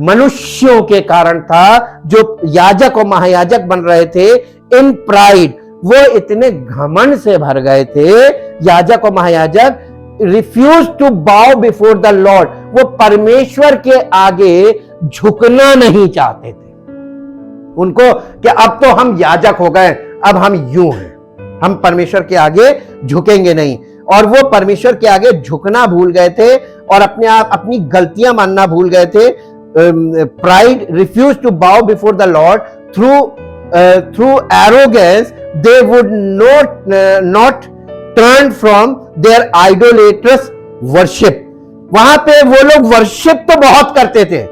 मनुष्यों के कारण था, जो याजक और महायाजक बन रहे थे, इन प्राइड, वो इतने घमंड से भर गए थे, याजक और महायाजक, refuse to bow before the Lord, वो परमेश्वर के आगे झुकना नहीं चाहते थे। उनको कि अब तो हम याजक हो गए, अब हम यूं हैं, हम परमेश्वर के आगे झुकेंगे नहीं। और वो परमेश्वर के आगे झुकना भूल गए थे और अपने आप अपनी गलतियां मानना भूल गए थे। Pride, refuse to bow before the Lord through arrogance, they would not turn from their idolatrous worship. वहां पे वो लोग वर्शिप तो बहुत करते थे,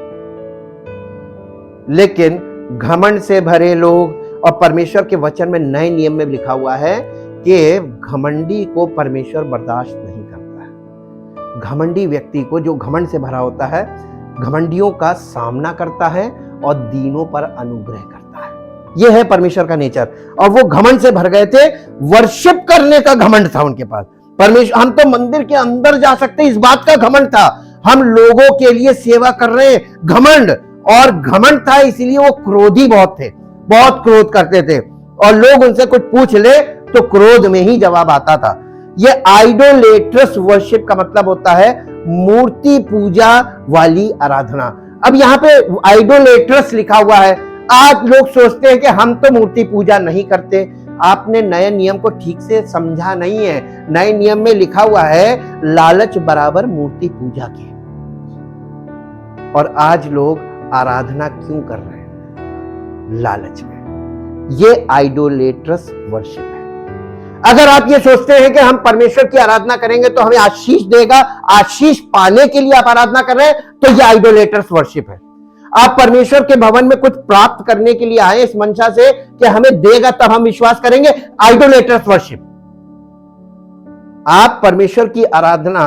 लेकिन घमंड से भरे लोग, और परमेश्वर के वचन में नए नियम में लिखा हुआ है कि घमंडी को परमेश्वर बर्दाश्त नहीं करता है। घमंडी व्यक्ति को, जो घमंड से भरा होता है, घमंडियों का सामना करता है और दीनों पर अनुग्रह करता है। यह है परमेश्वर का नेचर। और वो घमंड से भर गए थे, वर्शिप करने का घमंड था उनके पास। परमेश्वर, हम तो मंदिर के अंदर जा सकते, इस बात का घमंड था। हम लोगों के लिए सेवा कर रहे हैं, घमंड। और घमंड था, इसलिए वो क्रोधी बहुत थे, बहुत क्रोध करते थे, और लोग उनसे कुछ पूछ ले तो क्रोध में ही जवाब आता था। ये आइडोलेट्रस वर्शिप का मतलब होता है मूर्ति पूजा वाली आराधना। अब यहाँ पे आइडोलेट्रस लिखा हुआ है। आज लोग सोचते हैं कि हम तो मूर्ति पूजा नहीं करते। आपने नए नियम को ठीक से समझा नहीं है। नए नियम में लिखा हुआ है लालच बराबर मूर्ति पूजा के। और आज लोग आराधना क्यों कर रहे हैं? लालच में। ये आइडोलेट्रस वर्शिप है। अगर आप ये सोचते हैं कि हम परमेश्वर की आराधना करेंगे तो हमें आशीष देगा, आशीष पाने के लिए आप आराधना कर रहे हैं, तो ये आइडोलेट्रस वर्शिप है। आप परमेश्वर के भवन में कुछ प्राप्त करने के लिए आए इस मंशा से कि हमें देगा तब हम विश्वास करेंगे, आइडोलेट्रस वर्शिप। आप परमेश्वर की आराधना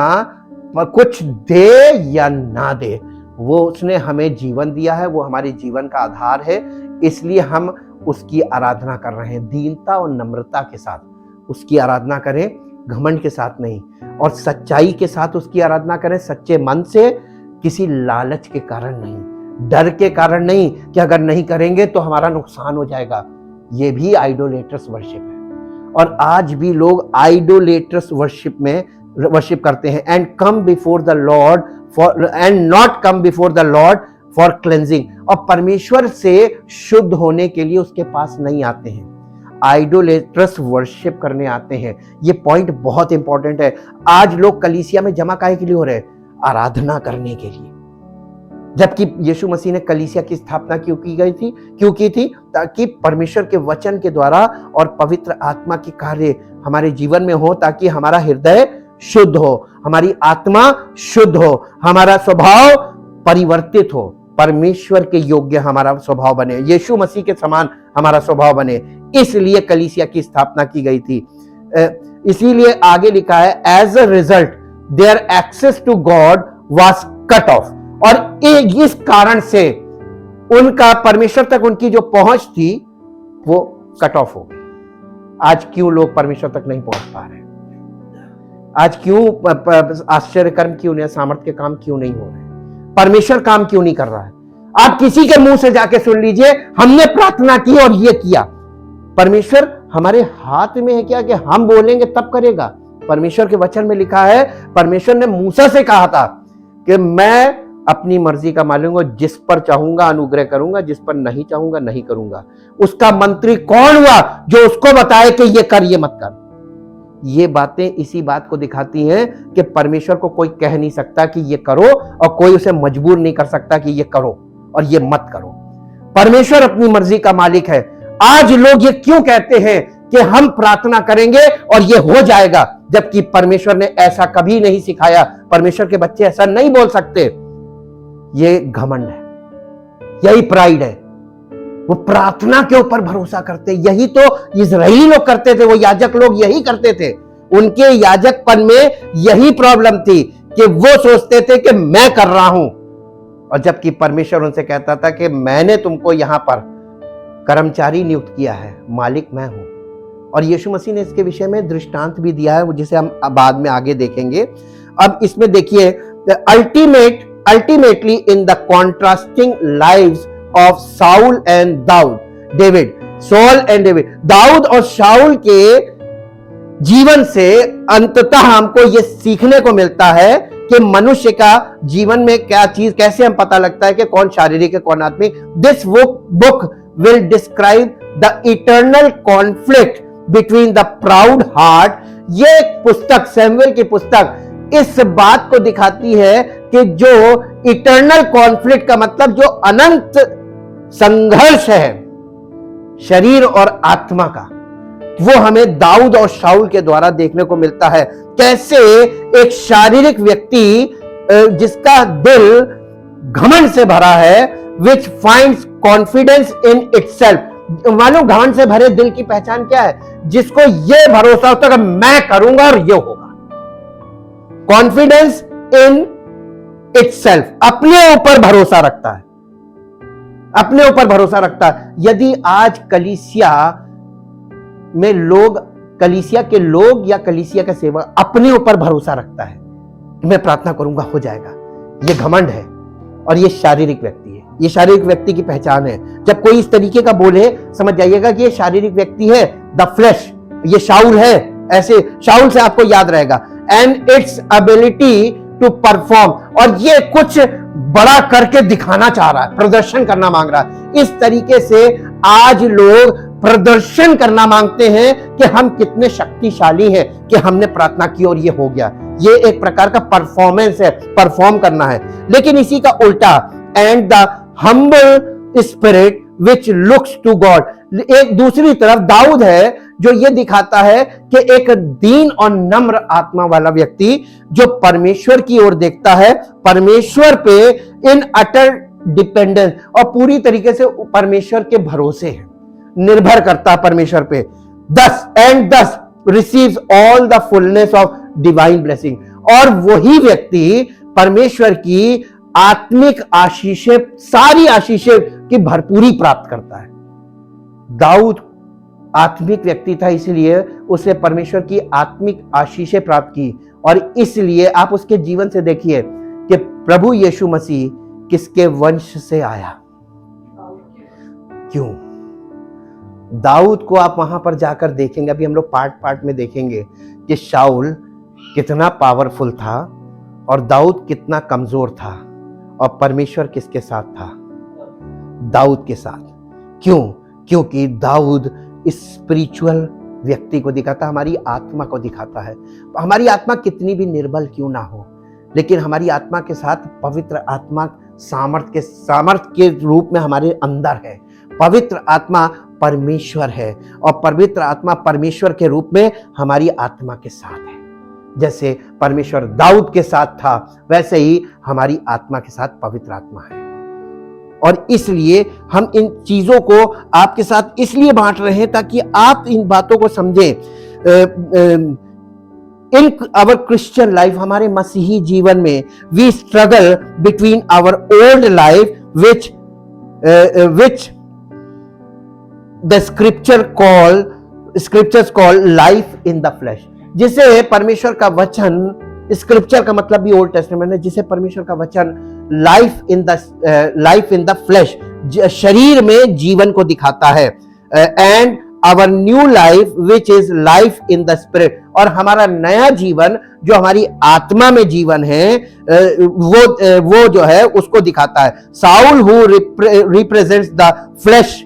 कुछ दे या ना दे, वो उसने हमें जीवन दिया है, वो हमारे जीवन का आधार है, इसलिए हम उसकी आराधना कर रहे हैं। दीनता और नम्रता के साथ उसकी आराधना करें, घमंड के साथ नहीं, और सच्चाई के साथ उसकी आराधना करें, सच्चे मन से, किसी लालच के कारण नहीं, डर के कारण नहीं कि अगर नहीं करेंगे तो हमारा नुकसान हो जाएगा। ये भी आइडोलेट्रस वर्शिप है। और आज भी लोग आइडोलेट्रस वर्शिप में वर्शिप करते हैं। And come before the Lord for, and not come before the Lord for cleansing, और परमेश्वर से शुद्ध होने के लिए उसके पास नहीं आते हैं। आइडोलेट्रस वर्शिप करने आते हैं। ये पॉइंट बहुत इंपॉर्टेंट है। आज लोग कलीसिया में जमा काहे के लिए हो रहे हैं? आराधना करने के लिए। जबकि यीशु मसीह ने कलीसिया की स्थापना क्यों की थी? ताकि परमेश्वर के वचन के द्वारा और पवित्र आत्मा के कार्य हमारे जीवन में हो, ताकि हमारा हृदय शुद्ध हो, हमारी आत्मा शुद्ध हो, हमारा स्वभाव परिवर्तित हो, परमेश्वर के योग्य हमारा स्वभाव बने, यीशु मसीह के समान हमारा स्वभाव बने। इसलिए कलीसिया की स्थापना की गई थी। इसीलिए आगे लिखा है, as a result their access to God was cut off. और इस कारण से उनका परमेश्वर तक उनकी जो पहुंच थी वो कट ऑफ हो गई। आज क्यों लोग परमेश्वर तक नहीं पहुंच पा रहे? आज क्यों आश्चर्य कर्म क्यों नहीं, सामर्थ्य के काम क्यों नहीं हो रहे? परमेश्वर काम क्यों नहीं कर रहा है? आप किसी के मुंह से जाके सुन लीजिए, हमने प्रार्थना की और ये किया। परमेश्वर हमारे हाथ में है क्या कि हम बोलेंगे तब करेगा? परमेश्वर के वचन में लिखा है, परमेश्वर ने मूसा से कहा था कि मैं अपनी मर्जी का मालिक हूं, जिस पर चाहूंगा अनुग्रह करूंगा, जिस पर नहीं चाहूंगा नहीं करूंगा। उसका मंत्री कौन हुआ जो उसको बताए कि ये कर, ये मत कर? ये बातें इसी बात को दिखाती हैं कि परमेश्वर को कोई कह नहीं सकता कि ये करो, और कोई उसे मजबूर नहीं कर सकता कि ये करो और ये मत करो। परमेश्वर अपनी मर्जी का मालिक है। आज लोग ये क्यों कहते हैं कि हम प्रार्थना करेंगे और ये हो जाएगा, जबकि परमेश्वर ने ऐसा कभी नहीं सिखाया। परमेश्वर के बच्चे ऐसा नहीं बोल सकते। ये घमंड है, यही प्राइड है। वो प्रार्थना के ऊपर भरोसा करते, यही तो इजरायली लोग करते थे, वो याजक लोग यही करते थे। उनके याजकपन में यही प्रॉब्लम थी कि वो सोचते थे कि मैं कर रहा हूं, और जबकि परमेश्वर उनसे कहता था कि मैंने तुमको यहां पर कर्मचारी नियुक्त किया है, मालिक मैं हूं। और यीशु मसीह ने इसके विषय में दृष्टांत भी दिया है, जिसे हम बाद में आगे देखेंगे। अब इसमें देखिए, ultimately in the contrasting lives of Saul and David, दाऊद और शाऊल के जीवन से अंततः हमको यह सीखने को मिलता है कि मनुष्य का जीवन में क्या चीज, कैसे हम पता लगता है कि कौन शारीरिक है कौन आत्मिक। This book will describe the eternal conflict between the proud heart. ये पुस्तक, सैमुएल की पुस्तक, इस बात को दिखाती है कि जो इटर्नल कॉन्फ्लिक्ट का मतलब जो अनंत संघर्ष है शरीर और आत्मा का, वो हमें दाऊद और शाऊल के द्वारा देखने को मिलता है। कैसे एक शारीरिक व्यक्ति जिसका दिल घमंड से भरा है, which finds confidence in itself, मालूम घमंड से भरे दिल की पहचान क्या है? जिसको ये भरोसा होता है कि मैं करूंगा और ये होगा। कॉन्फिडेंस इन इटसेल्फ, अपने ऊपर भरोसा रखता है, अपने ऊपर भरोसा रखता है। यदि आज कलीसिया में लोग, कलीसिया के लोग या कलीसिया का सेवक अपने ऊपर भरोसा रखता है, मैं प्रार्थना करूंगा हो जाएगा, ये घमंड है और ये शारीरिक व्यक्ति है, ये शारीरिक व्यक्ति की पहचान है। जब कोई इस तरीके का बोले, समझ जाइएगा कि ये शारीरिक व्यक्ति है, द फ्लैश, ये शाऊल है। ऐसे शाऊल से आपको याद रहेगा, and its ability to perform, और ये कुछ बड़ा करके दिखाना चाह रहा है, प्रदर्शन करना मांग रहा है। इस तरीके से आज लोग प्रदर्शन करना मांगते हैं कि हम कितने शक्तिशाली हैं, कि हमने प्रार्थना की और ये हो गया। ये एक प्रकार का परफॉर्मेंस है, परफॉर्म करना है। लेकिन इसी का उल्टा, and the humble spirit which looks to God, एक दूसरी तरफ दाऊद है जो ये दिखाता है कि एक दीन और नम्र आत्मा वाला व्यक्ति जो परमेश्वर की ओर देखता है, परमेश्वर पे इन अटर डिपेंडेंस, और पूरी तरीके से परमेश्वर के भरोसे है, निर्भर करता है परमेश्वर पे। दस receives all the fullness of divine blessing, और वही व्यक्ति परमेश्वर की आत्मिक आशीषें, सारी आशीषें की भरपूरी प्राप्त करता है। दाऊद आत्मिक व्यक्ति था, इसलिए उसे परमेश्वर की आत्मिक आशीषें प्राप्त की, और इसलिए आप उसके जीवन से देखिए कि प्रभु यीशु मसीह किसके वंश से आया। क्यों? दाऊद को आप वहां पर जाकर देखेंगे, अभी हम लोग पार्ट में देखेंगे कि शाऊल कितना पावरफुल था और दाऊद कितना कमजोर था, और परमेश्वर किसके साथ था? दाऊद के साथ। क्यों? क्योंकि दाऊद स्पिरिचुअल व्यक्ति को दिखाता है, हमारी आत्मा को दिखाता है। हमारी आत्मा कितनी भी निर्बल क्यों ना हो, लेकिन हमारी आत्मा के साथ पवित्र आत्मा सामर्थ्य के रूप में हमारे अंदर है। पवित्र आत्मा परमेश्वर है और पवित्र आत्मा परमेश्वर के रूप में हमारी आत्मा के साथ है। जैसे परमेश्वर दाऊद के साथ था, वैसे ही हमारी आत्मा के साथ पवित्र आत्मा है। और इसलिए हम इन चीजों को आपके साथ इसलिए बांट रहे हैं ताकि आप इन बातों को समझें। इन आवर क्रिश्चियन लाइफ, हमारे मसीही जीवन में, we struggle between our old life which the scriptures call life in the flesh, जिसे परमेश्वर का वचन, स्क्रिप्चर का मतलब भी ओल्ड टेस्टामेंट है, जिसे परमेश्वर का वचन लाइफ इन द फ्लैश, शरीर में जीवन को दिखाता है, and our new life which is life in the spirit, और हमारा नया जीवन जो हमारी आत्मा में जीवन है वो जो है उसको दिखाता है। Saul who represents the flesh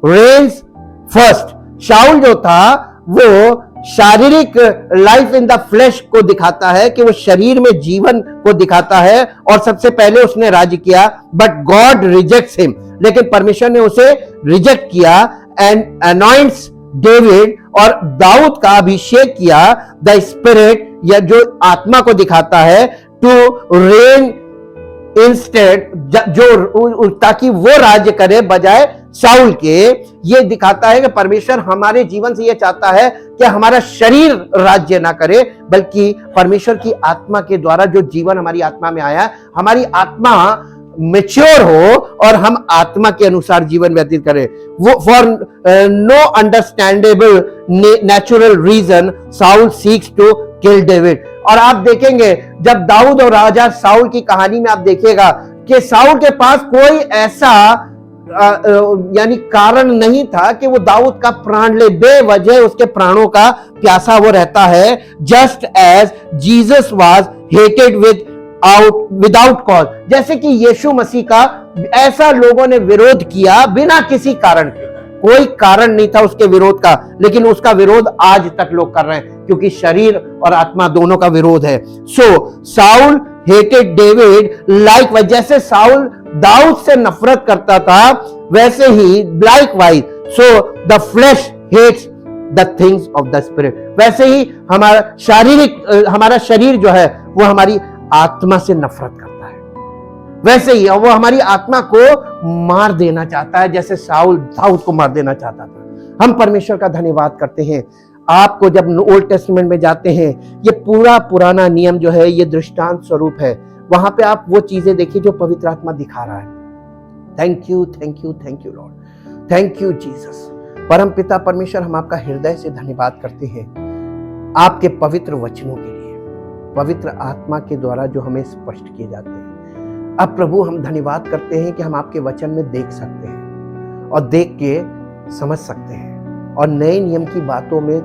reigns first, शाऊल जो था वो शारीरिक लाइफ इन द फ्लैश को दिखाता है कि वो शरीर में जीवन को दिखाता है और सबसे पहले उसने राज्य किया, बट गॉड रिजेक्ट्स हिम, लेकिन परमेश्वर ने उसे रिजेक्ट किया एंड अनॉइंट्स डेविड, और दाऊद का अभिषेक किया द स्पिरिट, या जो आत्मा को दिखाता है, टू रेन इंस्टेड, जो ताकि वो राज्य करे बजाय शाऊल के। ये दिखाता है कि परमेश्वर हमारे जीवन से ये चाहता है कि हमारा शरीर राज्य ना करे, बल्कि परमेश्वर की आत्मा के द्वारा जो जीवन हमारी आत्मा में आया, हमारी आत्मा मैच्योर हो और हम आत्मा के अनुसार जीवन व्यतीत करें। वो for no understandable natural reason Saul seeks to kill David. और आप देखेंगे जब दाऊद और राजा साउल की कहानी में आप देखिएगा कि साउल के पास कोई ऐसा यानी कारण नहीं था कि वो दाऊद का प्राण ले, बेवजह उसके प्राणों का प्यासा वो रहता है। Just as Jesus was hated without cause, जैसे कि यीशु मसीह का ऐसा लोगों ने विरोध किया बिना किसी कारण के, कोई कारण नहीं था उसके विरोध का, लेकिन उसका विरोध आज तक लोग कर रहे हैं क्योंकि शरीर और आत्मा दोनों का विरोध है। So Saul hated David likewise, जैसे साउल दाऊद से नफरत करता था वैसे ही likewise so the flesh hates the things of the spirit, वैसे ही हमारा शरीर जो है वो हमारी आत्मा से नफरत करता है, वैसे ही वो हमारी आत्मा को मार देना चाहता है जैसे साउल दाऊद को मार देना चाहता था। हम परमेश्वर का धन्यवाद करते हैं। आपको जब ओल्ड टेस्टामेंट में जाते हैं, ये पूरा पुराना नियम जो है ये दृष्टांत स्वरूप है, वहां पे आप वो चीजें देखिए जो पवित्र आत्मा दिखा रहा है। Thank you thank you thank you Lord, thank you Jesus. परम पिता परमेश्वर, हम आपका हृदय से धन्यवाद करते हैं आपके पवित्र वचनों के लिए, पवित्र आत्मा के द्वारा जो हमें स्पष्ट किए जाते हैं। अब प्रभु हम धन्यवाद करते हैं कि हम आपके वचन में देख सकते हैं और देख के समझ सकते हैं और नए नियम की बातों में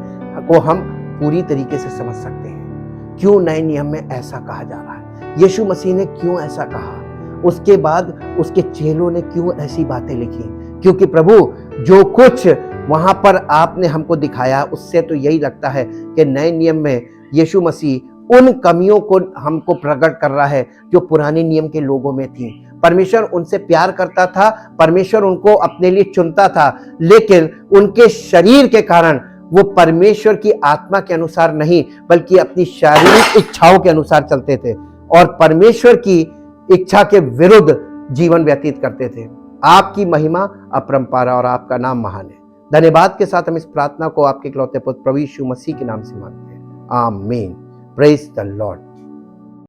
को हम पूरी तरीके से समझ सकते हैं। क्यों नए नियम में ऐसा कहा जा रहा है, यीशु मसीह ने क्यों ऐसा कहा, उसके बाद उसके चेलों ने क्यों ऐसी बातें लिखी, क्योंकि प्रभु जो कुछ वहां पर आपने हमको दिखाया उससे तो यही लगता है कि नए नियम में यीशु मसीह उन कमियों को हमको प्रकट कर रहा है जो पुराने नियम के लोगों में थी। परमेश्वर उनसे प्यार करता था, परमेश्वर उनको अपने लिए चुनता था, लेकिन उनके शरीर के कारण वो परमेश्वर की आत्मा के अनुसार नहीं बल्कि अपनी शारीरिक इच्छाओं के अनुसार चलते थे और परमेश्वर की इच्छा के विरुद्ध जीवन व्यतीत करते थे। आपकी महिमा अपरंपार और आपका नाम महान है। धन्यवाद के साथ हम इस प्रार्थना को आपके इकलौते पुत्र प्रभु यीशु मसीह के नाम से मांगते हैं, आमीन। Praise the Lord.